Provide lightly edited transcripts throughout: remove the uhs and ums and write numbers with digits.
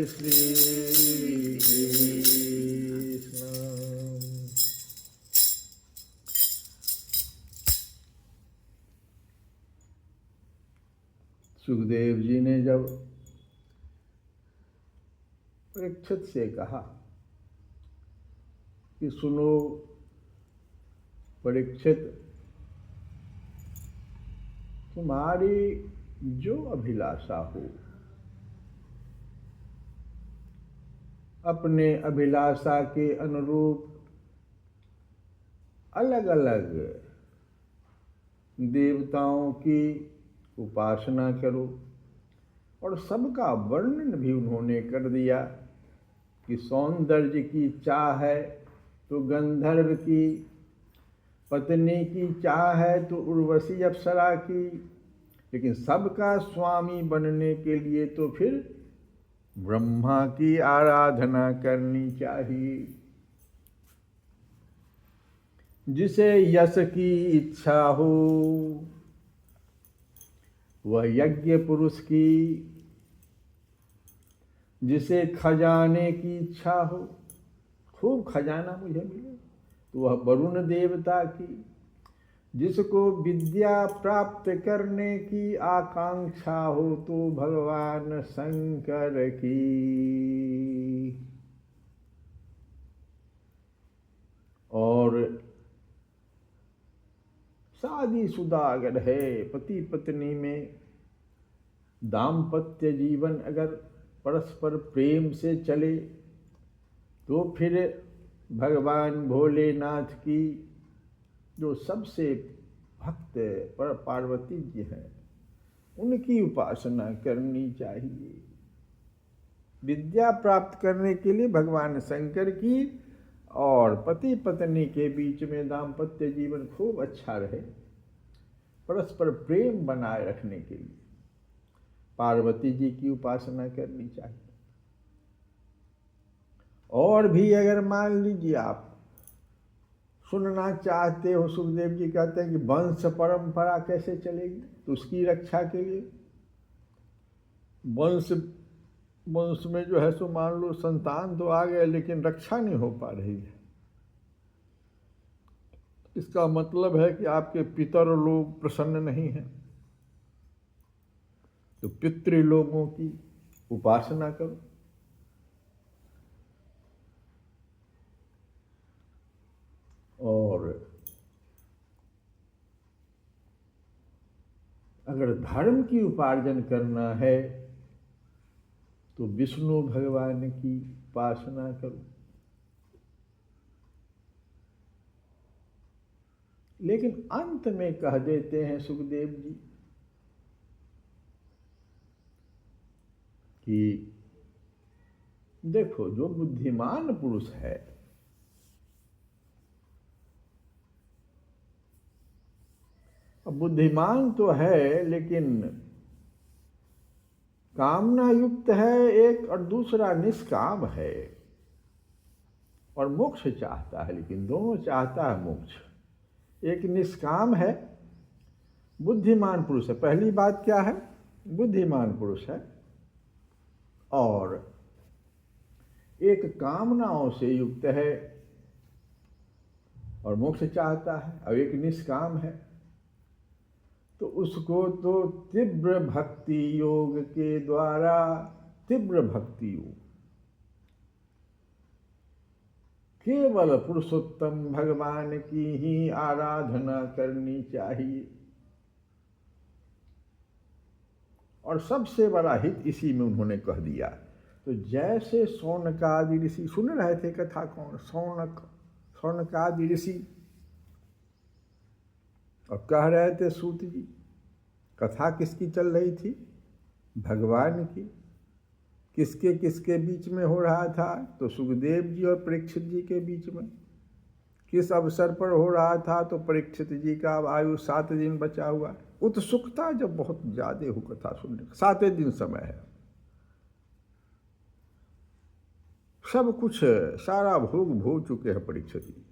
श्री कृष्ण। सुखदेव जी ने जब परीक्षित से कहा कि सुनो परीक्षित, तुम्हारी जो अभिलाषा हो, अपने अभिलाषा के अनुरूप अलग अलग देवताओं की उपासना करो। और सबका वर्णन भी उन्होंने कर दिया कि सौंदर्य की चाह है तो गंधर्व की, पत्नी की चाह है तो उर्वशी अप्सरा की, लेकिन सबका स्वामी बनने के लिए तो फिर ब्रह्मा की आराधना करनी चाहिए। जिसे यश की इच्छा हो वह यज्ञ पुरुष की, जिसे खजाने की इच्छा हो, खूब खजाना मुझे मिले, तो वह वरुण देवता की, जिसको विद्या प्राप्त करने की आकांक्षा हो तो भगवान शंकर की। और शादीशुदा अगर है, पति पत्नी में दाम्पत्य जीवन अगर परस्पर प्रेम से चले तो फिर भगवान भोलेनाथ की जो सबसे भक्त पर पार्वती जी हैं उनकी उपासना करनी चाहिए। विद्या प्राप्त करने के लिए भगवान शंकर की, और पति पत्नी के बीच में दाम्पत्य जीवन खूब अच्छा रहे, परस्पर प्रेम बनाए रखने के लिए पार्वती जी की उपासना करनी चाहिए। और भी अगर मान लीजिए आप सुनना चाहते हो, सुखदेव जी कहते हैं कि वंश परंपरा कैसे चलेगी, तो उसकी रक्षा के लिए वंश में जो है सो मान लो संतान तो आ गए लेकिन रक्षा नहीं हो पा रही है। इसका मतलब है कि आपके पितर लोग प्रसन्न नहीं हैं, तो पितृलोगों की उपासना करो। और अगर धर्म की उपार्जन करना है तो विष्णु भगवान की उपासना करो। लेकिन अंत में कह देते हैं सुखदेव जी कि देखो जो बुद्धिमान पुरुष है बुद्धिमान तो है लेकिन कामना युक्त है एक, और दूसरा निष्काम है और मोक्ष चाहता है, लेकिन दोनों चाहता है मोक्ष। एक निष्काम है, बुद्धिमान पुरुष है। पहली बात क्या है, बुद्धिमान पुरुष है, और एक कामनाओं से युक्त है और मोक्ष चाहता है, और एक निष्काम है। तो उसको तो तीव्र भक्ति योग के द्वारा, तीव्र भक्ति योग, केवल पुरुषोत्तम भगवान की ही आराधना करनी चाहिए। और सबसे बड़ा हित इसी में उन्होंने कह दिया। तो जैसे शौनकादि ऋषि, सुन रहे थे कथा कौन, शौनकादि ऋषि, और कह रहे थे सूत जी, कथा किसकी चल रही थी, भगवान की। किसके किसके बीच में हो रहा था, तो सुखदेव जी और परीक्षित जी के बीच में। किस अवसर पर हो रहा था, तो परीक्षित जी का आयु 7 दिन बचा हुआ। उत्सुकता जब बहुत ज्यादा हो कथा सुनने, 7 दिन समय है, सब कुछ सारा भोग भोग चुके हैं परीक्षित जी,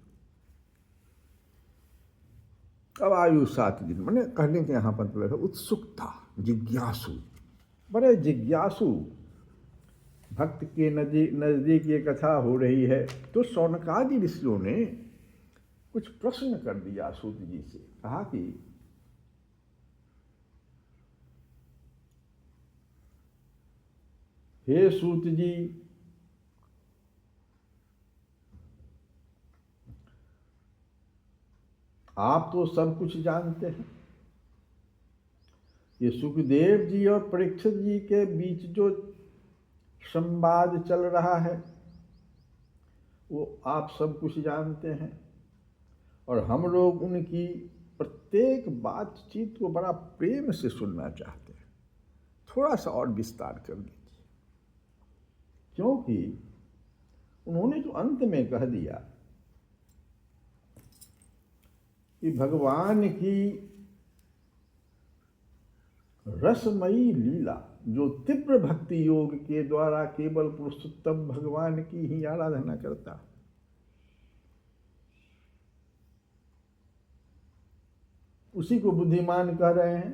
अब आयु 7 दिन। मैंने कहने के यहाँ पर मतलब उत्सुकता, जिज्ञासु, बड़े जिज्ञासु भक्त के नजदीक ये कथा हो रही है, तो शौनकादि ऋषियों ने कुछ प्रश्न कर दिया सूत जी से। कहा कि हे सूत जी, आप तो सब कुछ जानते हैं। ये सुखदेव जी और परीक्षित जी के बीच जो संवाद चल रहा है वो आप सब कुछ जानते हैं, और हम लोग उनकी प्रत्येक बातचीत को बड़ा प्रेम से सुनना चाहते हैं। थोड़ा सा और विस्तार कर दीजिए, क्योंकि उन्होंने जो अंत में कह दिया कि भगवान की रसमयी लीला, जो तीव्र भक्ति योग के द्वारा केवल पुरुषोत्तम भगवान की ही आराधना करता, उसी को बुद्धिमान कह रहे हैं।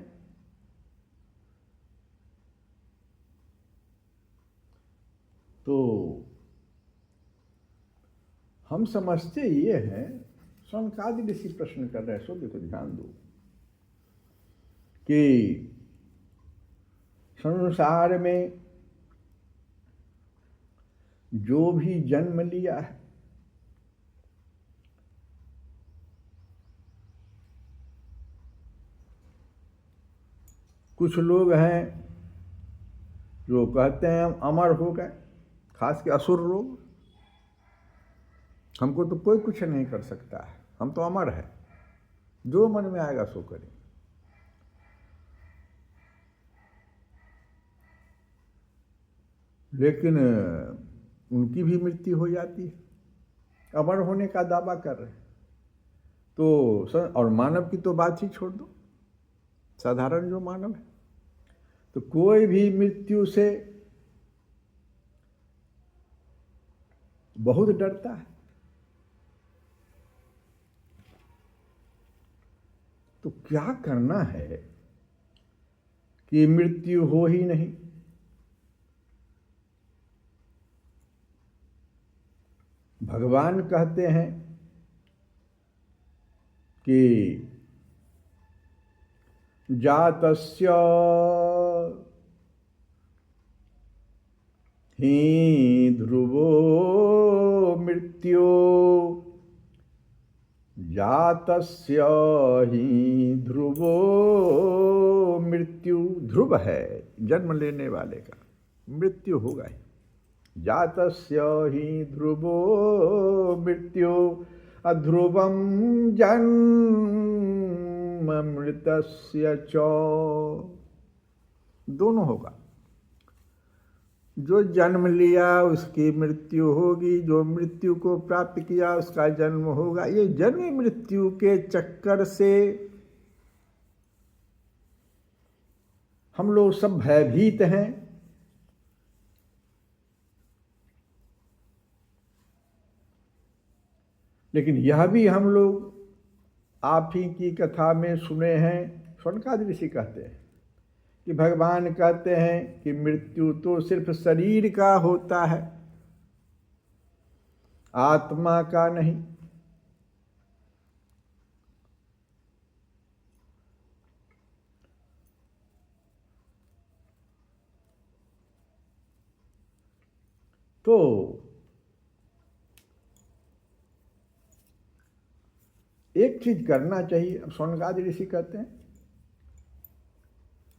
तो हम समझते ये हैं, शौनकादि ऋषि प्रश्न कर रहे हैं। सो देखो, ध्यान दो कि संसार में जो भी जन्म लिया है, कुछ लोग हैं जो कहते हैं हम अमर हो गए, खास के असुर लोग। हमको तो कोई कुछ नहीं कर सकता है, हम तो अमर है, जो मन में आएगा सो करें। लेकिन उनकी भी मृत्यु हो जाती है, अमर होने का दावा कर रहे हैं। तो और मानव की तो बात ही छोड़ दो, साधारण जो मानव है, तो कोई भी मृत्यु से बहुत डरता है। तो क्या करना है कि मृत्यु हो ही नहीं। भगवान कहते हैं कि जातस्य ही ध्रुवो मृत्यो, जातस्य ही ध्रुवो मृत्यु। ध्रुव है जन्म लेने वाले का, मृत्यु होगा ही। जातस्य ही ध्रुवो मृत्यु, अध्रुवम जन्म मृतस्य च। दोनों होगा, जो जन्म लिया उसकी मृत्यु होगी, जो मृत्यु को प्राप्त किया उसका जन्म होगा। ये जन्म मृत्यु के चक्कर से हम लोग सब भयभीत हैं। लेकिन यह भी हम लोग आप ही की कथा में सुने हैं। शौनकादि ऋषि कहते हैं कि भगवान कहते हैं कि मृत्यु तो सिर्फ शरीर का होता है, आत्मा का नहीं। तो एक चीज करना चाहिए। अब शौनकादि ऋषि कहते हैं,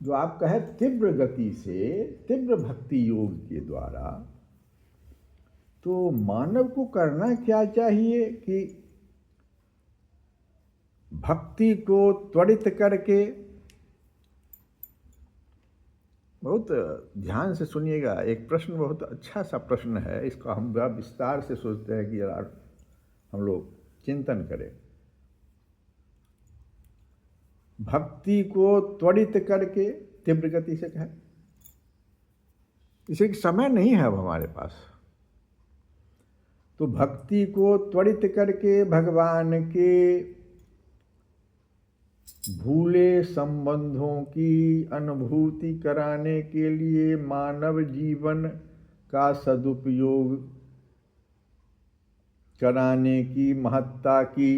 जो आप कहे तीव्र गति से, तीव्र भक्ति योग के द्वारा, तो मानव को करना क्या चाहिए कि भक्ति को त्वरित करके, बहुत ध्यान से सुनिएगा, एक प्रश्न बहुत अच्छा सा प्रश्न है, इसका हम बड़ा विस्तार से सोचते हैं कि यार हम लोग चिंतन करें। भक्ति को त्वरित करके, तीव्र गति से कहें, इसे समय नहीं है अब हमारे पास, तो भक्ति को त्वरित करके भगवान के भूले संबंधों की अनुभूति कराने के लिए मानव जीवन का सदुपयोग कराने की महत्ता की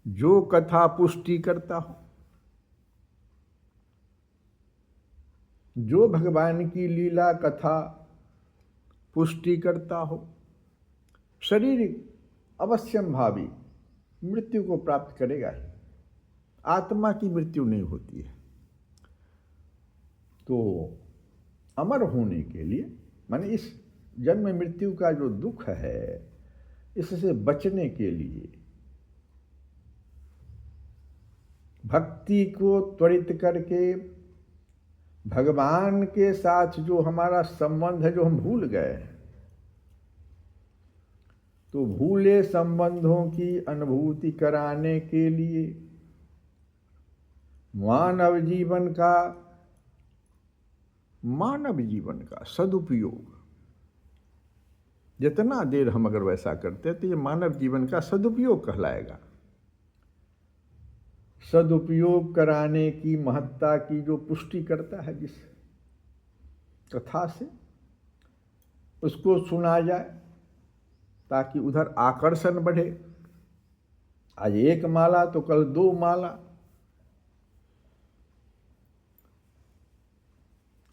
जो कथा पुष्टि करता हो, जो भगवान की लीला कथा पुष्टि करता हो, शरीर अवश्यम भावी मृत्यु को प्राप्त करेगा ही। आत्मा की मृत्यु नहीं होती है। तो अमर होने के लिए, माने इस जन्म मृत्यु का जो दुख है, इससे बचने के लिए भक्ति को त्वरित करके भगवान के साथ जो हमारा संबंध है, जो हम भूल गए, तो भूले संबंधों की अनुभूति कराने के लिए मानव जीवन का सदुपयोग, जितना देर हम अगर वैसा करते तो ये मानव जीवन का सदुपयोग कहलाएगा। सदुपयोग कराने की महत्ता की जो पुष्टि करता है जिस कथा से, उसको सुना जाए ताकि उधर आकर्षण बढ़े। आज 1 माला तो कल 2 माला।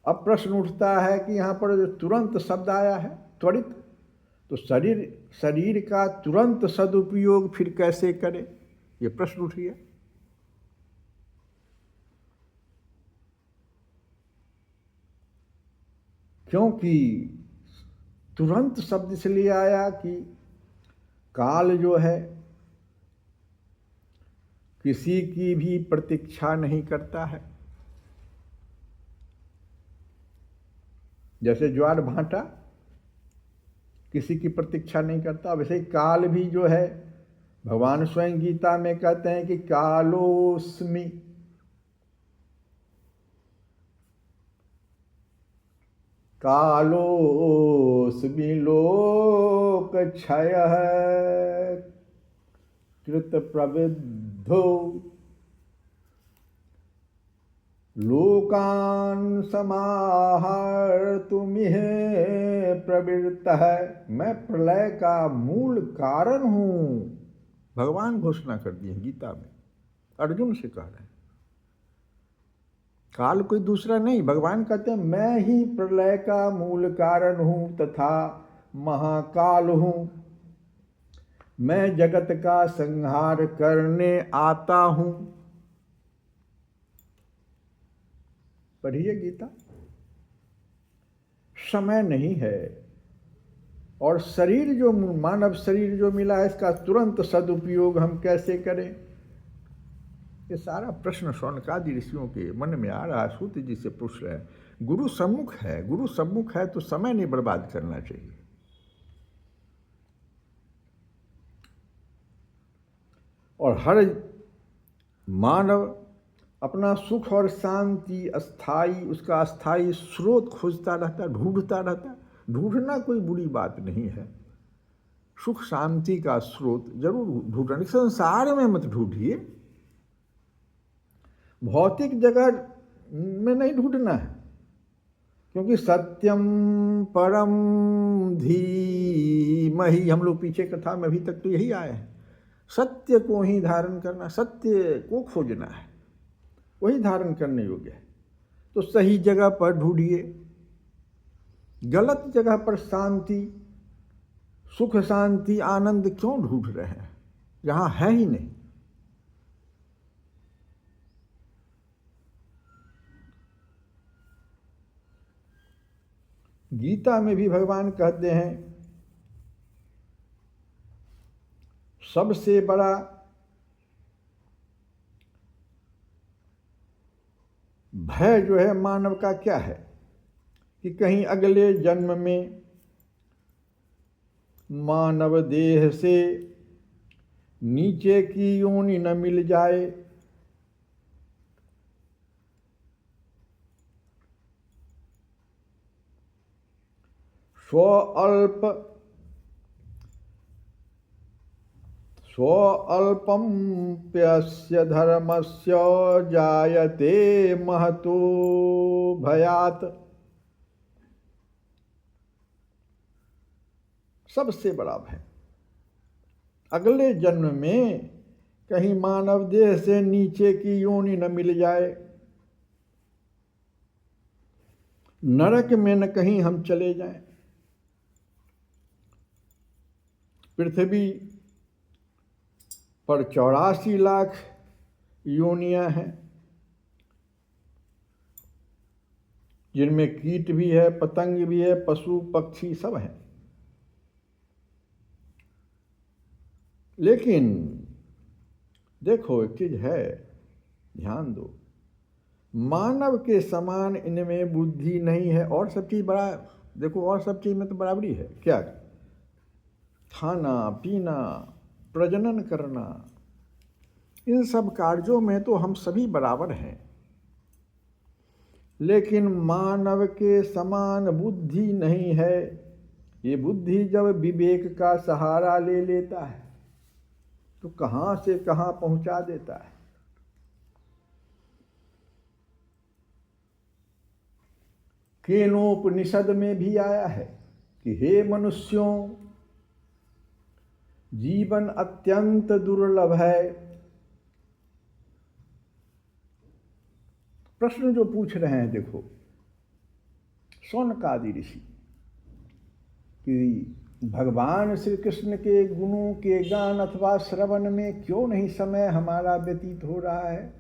अब प्रश्न उठता है कि यहाँ पर जो तुरंत शब्द आया है, त्वरित, तो शरीर का तुरंत सदुपयोग फिर कैसे करें, ये प्रश्न उठ गया। क्योंकि तुरंत शब्द इसलिए आया कि काल जो है किसी की भी प्रतीक्षा नहीं करता है। जैसे ज्वार भाटा किसी की प्रतीक्षा नहीं करता, वैसे ही काल भी जो है, भगवान स्वयं गीता में कहते हैं कि कालोस्मि, कालोस्मि लोक क्षयः कृत प्रविद्धो लोकान समाहर्तुमिह प्रवृत्तः। मैं प्रलय का मूल कारण हूं, भगवान घोषणा कर दिए गीता में, अर्जुन से कह रहे हैं। काल कोई दूसरा नहीं, भगवान कहते हैं मैं ही प्रलय का मूल कारण हूं तथा महाकाल हूं। मैं जगत का संहार करने आता हूं। पढ़िए गीता। समय नहीं है, और शरीर जो मानव शरीर जो मिला है, इसका तुरंत सदुपयोग हम कैसे करें, ये सारा प्रश्न शौनकादि ऋषियों के मन में आ रहा है। सूत जी से पूछ रहे हैं। गुरु सम्मुख है तो समय नहीं बर्बाद करना चाहिए। और हर मानव अपना सुख और शांति उसका अस्थाई स्रोत खोजता रहता, ढूंढता रहता। ढूंढना कोई बुरी बात नहीं है, सुख शांति का स्रोत जरूर ढूंढना। संसार में मत ढूंढिए, भौतिक जगह में नहीं ढूंढना है, क्योंकि सत्यम परम धीमहि, हम लोग पीछे कथा में अभी तक तो यही आए हैं। सत्य को ही धारण करना, सत्य को खोजना है, वही धारण करने योग्य है। तो सही जगह पर ढूंढिए। गलत जगह पर शांति, सुख, शांति, आनंद क्यों ढूंढ रहे हैं, जहां है ही नहीं। गीता में भी भगवान कहते हैं सबसे बड़ा भय जो है मानव का क्या है, कि कहीं अगले जन्म में मानव देह से नीचे की योनि न मिल जाए। स्वअल्पं प्यस्य धर्मस्य जायते महतो भयात्। सबसे बड़ा भय। अगले जन्म में कहीं मानव देह से नीचे की योनि न मिल जाए, नरक में न कहीं हम चले जाएं। पृथ्वी पर 84 लाख योनियां हैं, जिनमें कीट भी है, पतंग भी है, पशु पक्षी सब हैं। लेकिन देखो एक चीज है, ध्यान दो, मानव के समान इनमें बुद्धि नहीं है। और सब चीज बड़ा, देखो और सब चीज में तो बराबरी है। क्या? खाना पीना, प्रजनन करना, इन सब कार्यों में तो हम सभी बराबर हैं। लेकिन मानव के समान बुद्धि नहीं है। ये बुद्धि जब विवेक का सहारा ले लेता है तो कहां से कहां पहुंचा देता है। केनोपनिषद में भी आया है कि हे मनुष्यों, जीवन अत्यंत दुर्लभ है। प्रश्न जो पूछ रहे हैं, देखो शौनकादि ऋषि, कि भगवान श्री कृष्ण के गुणों के गान अथवा श्रवण में क्यों नहीं समय हमारा व्यतीत हो रहा है।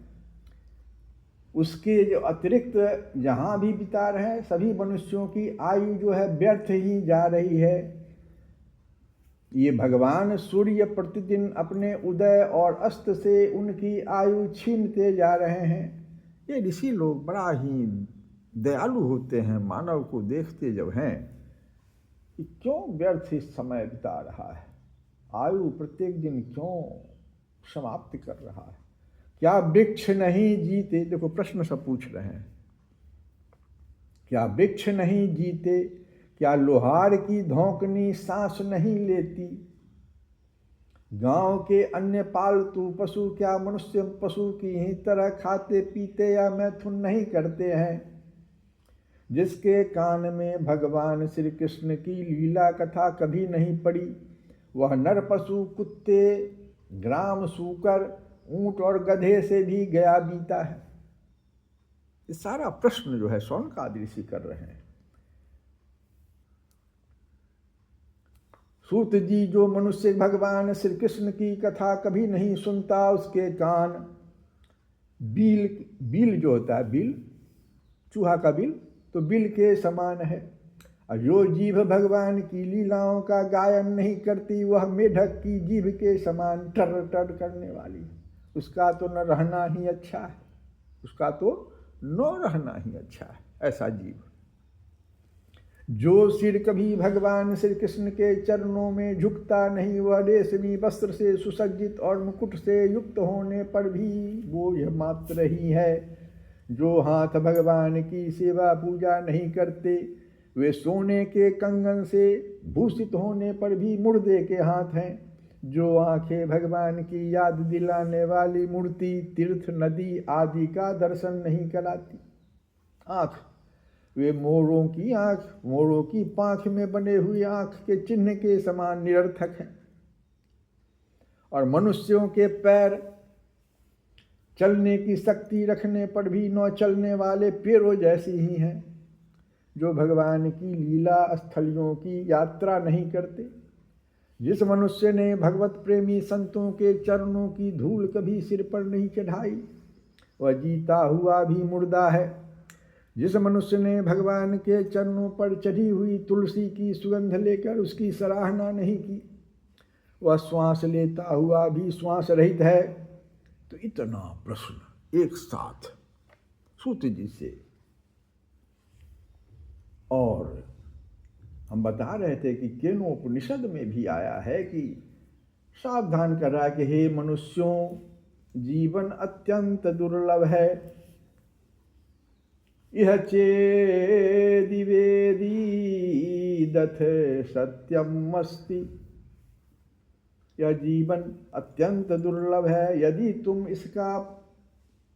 उसके जो अतिरिक्त जहाँ भी बिता रहे हैं, सभी मनुष्यों की आयु जो है व्यर्थ ही जा रही है। ये भगवान सूर्य प्रतिदिन अपने उदय और अस्त से उनकी आयु छीनते जा रहे हैं। ये ऋषि लोग बड़ा ही दयालु होते हैं, मानव को देखते जब हैं कि क्यों व्यर्थ इस समय बिता रहा है, आयु प्रत्येक दिन क्यों समाप्त कर रहा है। क्या वृक्ष नहीं जीते, देखो प्रश्न सब पूछ रहे हैं, क्या वृक्ष नहीं जीते, क्या लोहार की धौंकनी सांस नहीं लेती, गांव के अन्य पालतू पशु क्या मनुष्य पशु की ही तरह खाते पीते या मैथुन नहीं करते हैं। जिसके कान में भगवान श्री कृष्ण की लीला कथा कभी नहीं पड़ी, वह नर पशु कुत्ते ग्राम सूकर ऊंट और गधे से भी गया बीता है। ये सारा प्रश्न जो है शौनकादि ऋषि कर रहे हैं। सूत जी, जो मनुष्य भगवान श्री कृष्ण की कथा कभी नहीं सुनता, उसके कान बील जो होता है, बील चूहा का बील, तो बिल के समान है। और जो जीभ भगवान की लीलाओं का गायन नहीं करती, वह मेढक की जीभ के समान टर टर करने वाली। उसका तो न रहना ही अच्छा है, उसका तो न रहना ही अच्छा है, ऐसा जीव। जो सिर कभी भगवान श्री कृष्ण के चरणों में झुकता नहीं, वह रेशमी वस्त्र से सुसज्जित और मुकुट से युक्त होने पर भी वो यह मात्र ही है। जो हाथ भगवान की सेवा पूजा नहीं करते, वे सोने के कंगन से भूषित होने पर भी मुर्दे के हाथ हैं। जो आंखें भगवान की याद दिलाने वाली मूर्ति, तीर्थ, नदी आदि का दर्शन नहीं कराती। आंख, वे मोरों की आंख, मोरों की पांख में बने हुए आंख के चिन्ह के समान निरर्थक हैं। और मनुष्यों के पैर चलने की शक्ति रखने पर भी न चलने वाले पैरों जैसी ही हैं। जो भगवान की लीला स्थलियों की यात्रा नहीं करते। जिस मनुष्य ने भगवत प्रेमी संतों के चरणों की धूल कभी सिर पर नहीं चढ़ाई, वह जीता हुआ भी मुर्दा है। जिस मनुष्य ने भगवान के चरणों पर चढ़ी हुई तुलसी की सुगंध लेकर उसकी सराहना नहीं की, वह श्वास लेता हुआ भी श्वास रहित है। तो इतना प्रश्न एक साथ सूत जी से। और हम बता रहे थे कि केनोपनिषद में भी आया है कि सावधान कर रहा है कि हे मनुष्यों, जीवन अत्यंत दुर्लभ है। यह चेदि वेदी दथ सत्यम अस्ति। यह जीवन अत्यंत दुर्लभ है। यदि तुम इसका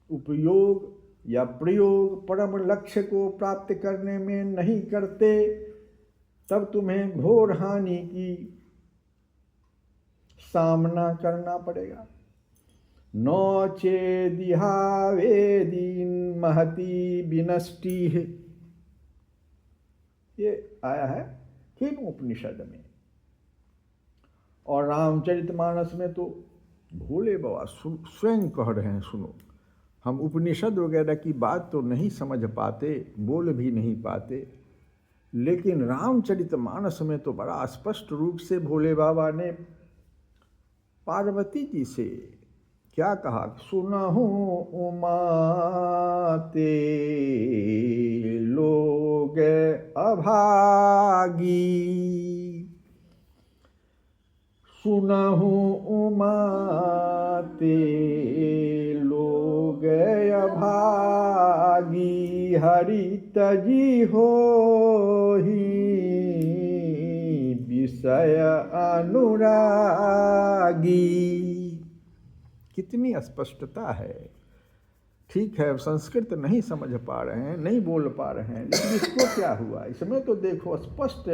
उपयोग या प्रयोग परम लक्ष्य को प्राप्त करने में नहीं करते, तब तुम्हें घोर हानि की सामना करना पड़ेगा। नो चेदिहावेदीन महती विनष्टि है, ये आया है केन उपनिषद में। और रामचरितमानस में तो भोले बाबा स्वयं कह रहे हैं, सुनो, हम उपनिषद वगैरह की बात तो नहीं समझ पाते, बोल भी नहीं पाते, लेकिन रामचरितमानस में तो बड़ा स्पष्ट रूप से भोले बाबा ने पार्वती जी से क्या कहा, सुनहु उमा ते लोग अभागी, सुनहु उमा ते लोग अभागी, हरि तजी हो ही विषय अनुरागी। कितनी स्पष्टता है। ठीक है, संस्कृत नहीं समझ पा रहे हैं, नहीं बोल पा रहे हैं, लेकिन इसको क्या हुआ, इसमें तो देखो स्पष्ट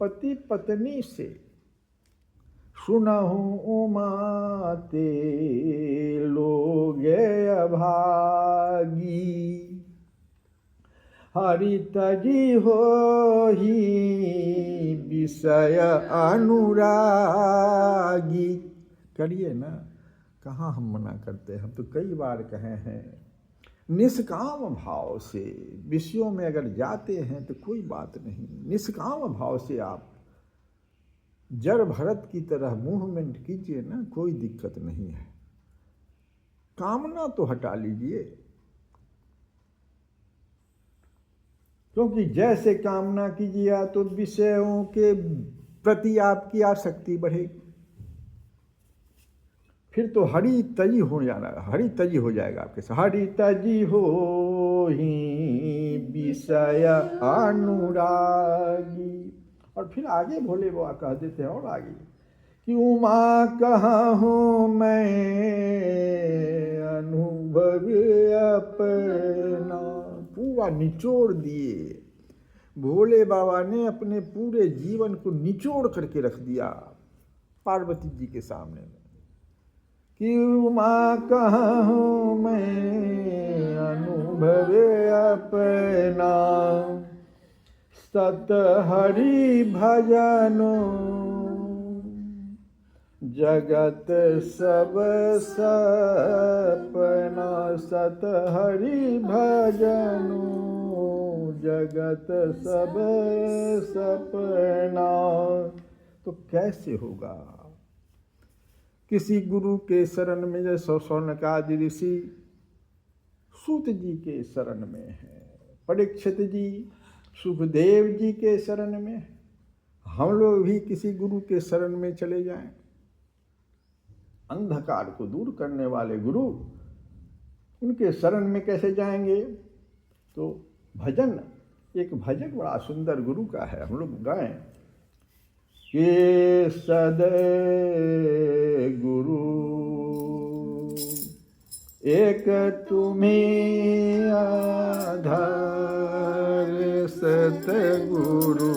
पति पत्नी से, सुनहु उमा ते लोग अभागी, हरि तजी हो ही विषय अनुरागी। करिए ना, कहाँ हम मना करते हैं, हम तो कई बार कहे हैं, निष्काम भाव से विषयों में अगर जाते हैं तो कोई बात नहीं, निष्काम भाव से आप जड़ भरत की तरह मूवमेंट कीजिए ना, कोई दिक्कत नहीं है। कामना तो हटा लीजिए, क्योंकि जैसे कामना कीजिए तो विषयों के प्रति आपकी आसक्ति बढ़ेगी, फिर तो हरि तजी हो जाना, हरि तजी हो जाएगा आपके साथ, हरि तजी हो ही विषय अनुरागी। और फिर आगे भोले बाबा कह देते हैं और आगे कि उमा कहाँ हूँ मैं अनुभव अपना, पूरा निचोड़ दिए भोले बाबा ने, अपने पूरे जीवन को निचोड़ करके रख दिया पार्वती जी के सामने में कि उमा कहाँ हूँ मैं अनुभव अपना, सत हरि भजनो जगत सब सपना, सत हरि भजनो जगत सब सपना। तो कैसे होगा, किसी गुरु के शरण में, जैसे शौनकादि ऋषि सूत जी के शरण में है, परीक्षित जी सुखदेव जी के शरण में, हम लोग भी किसी गुरु के शरण में चले जाएं, अंधकार को दूर करने वाले गुरु, उनके शरण में कैसे जाएंगे। तो भजन, एक भजन बड़ा सुंदर गुरु का है, हम लोग गाएं के सदै गुरु एक तुम्हें आधार, सतगुरु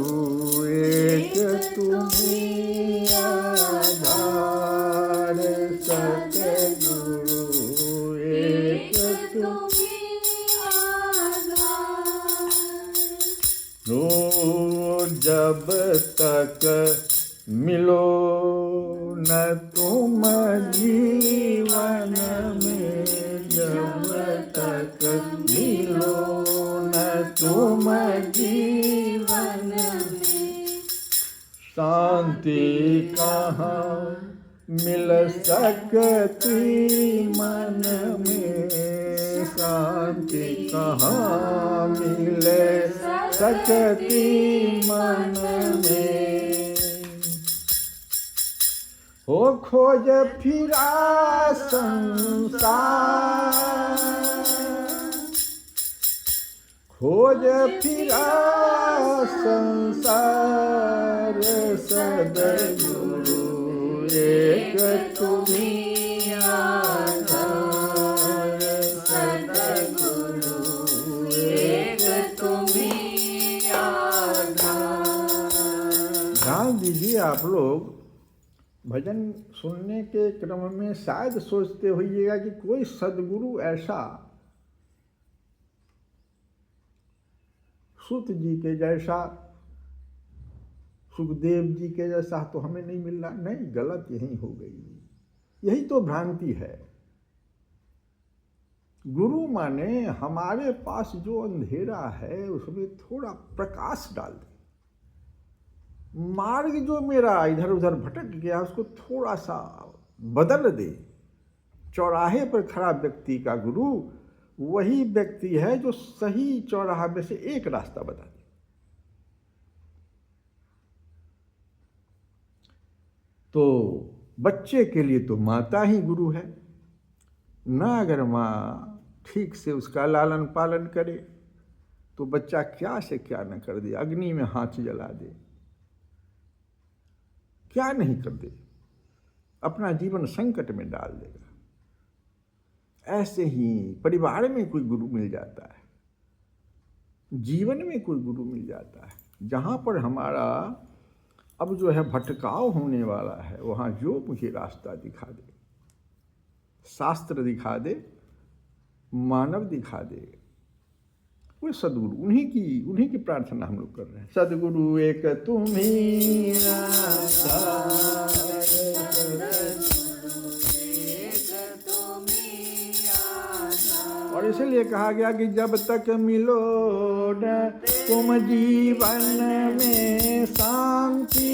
एक तुम्हें आधार, सतगुरु एक तुम्हें आधार। जब तक मिलो न तुम जीवन में, जब तक मिलो न तुम जीवन में, शांति कहाँ मिल सकती मन में, शांति कहाँ मिल सकती मन में। हो खोज फिरा संसार, खोज फिरा संसार, सद्गुरु एक तुम्हीं आधार, सद्गुरु एक तुम्हीं आधार। ध्यान दीजिए, आप लोग भजन सुनने के क्रम में शायद सोचते होइएगा कि कोई सदगुरु ऐसा सूत जी के जैसा, सुखदेव जी के जैसा तो हमें नहीं मिल रहा। नहीं, गलत यही हो गई। यही तो भ्रांति है। गुरु माने हमारे पास जो अंधेरा है उसमें थोड़ा प्रकाश डाल दे। मार्ग जो मेरा इधर उधर भटक गया उसको थोड़ा सा बदल दे। चौराहे पर खड़ा व्यक्ति का गुरु वही व्यक्ति है जो सही चौराहा में से एक रास्ता बता दे। तो बच्चे के लिए तो माता ही गुरु है ना। अगर माँ ठीक से उसका लालन पालन करे तो बच्चा क्या से क्या न कर दे, अग्नि में हाथ जला दे, क्या नहीं कर दे, अपना जीवन संकट में डाल देगा। ऐसे ही परिवार में कोई गुरु मिल जाता है, जीवन में कोई गुरु मिल जाता है, जहाँ पर हमारा अब जो है भटकाव होने वाला है, वहाँ जो मुझे रास्ता दिखा दे, शास्त्र दिखा दे, मानव दिखा दे, वो सदगुरु, उन्हीं की प्रार्थना हम लोग कर रहे हैं। सदगुरु एक तुम्ही और इसलिए कहा गया कि जब तक मिलो न तुम जीवन में शांति,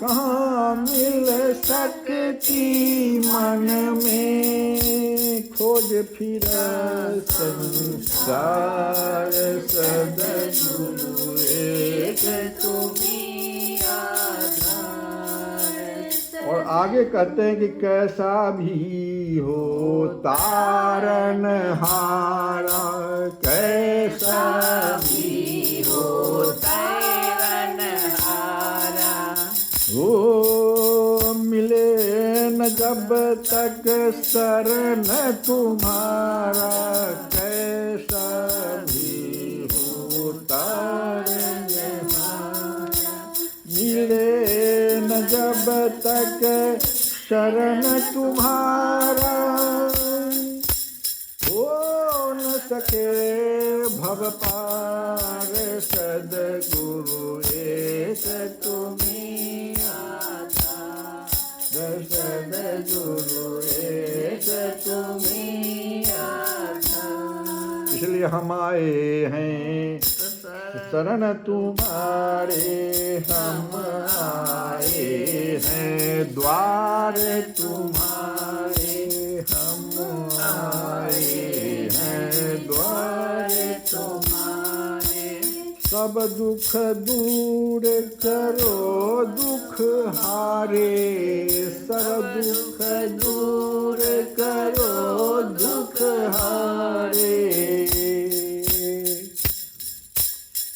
कहाँ मिल सकती मन में खोज फिर संसार। सद्गुरु एक तुम्ही आधार। और आगे कहते हैं कि कैसा भी हो तारन हारा, कैसा भी हो तारन हारा, वो मिले न जब तक शरण तुम्हारा, कैसा भी हो तारन हारा, मिले न जब तक शरण तुम्हारा, हो न सके भव पार। सद्गुरु एक तुम्ही आधार, सद्गुरु एक तुम्ही आधार। इसलिए हम आए हैं शरण तुम्हारे, हम आए हैं द्वार तुम्हारे, हम आए हैं द्वार तुम्हारे। सब दुख दूर करो दुख हारे, सब दुख दूर करो दुख हारे।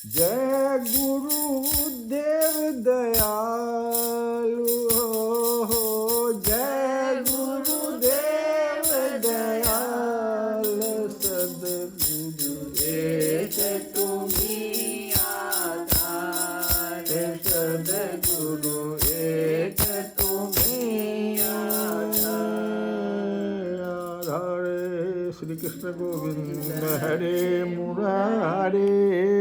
जय गुरुदेव दयालु हो, जय गुरुदेव दयाल। सद्गुरु एक तुम्ही आधार, सद्गुरु एक तुम्ही आधार। श्री कृष्ण गोविंद हरे मुरारे,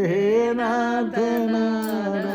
हे नाथ नारायण।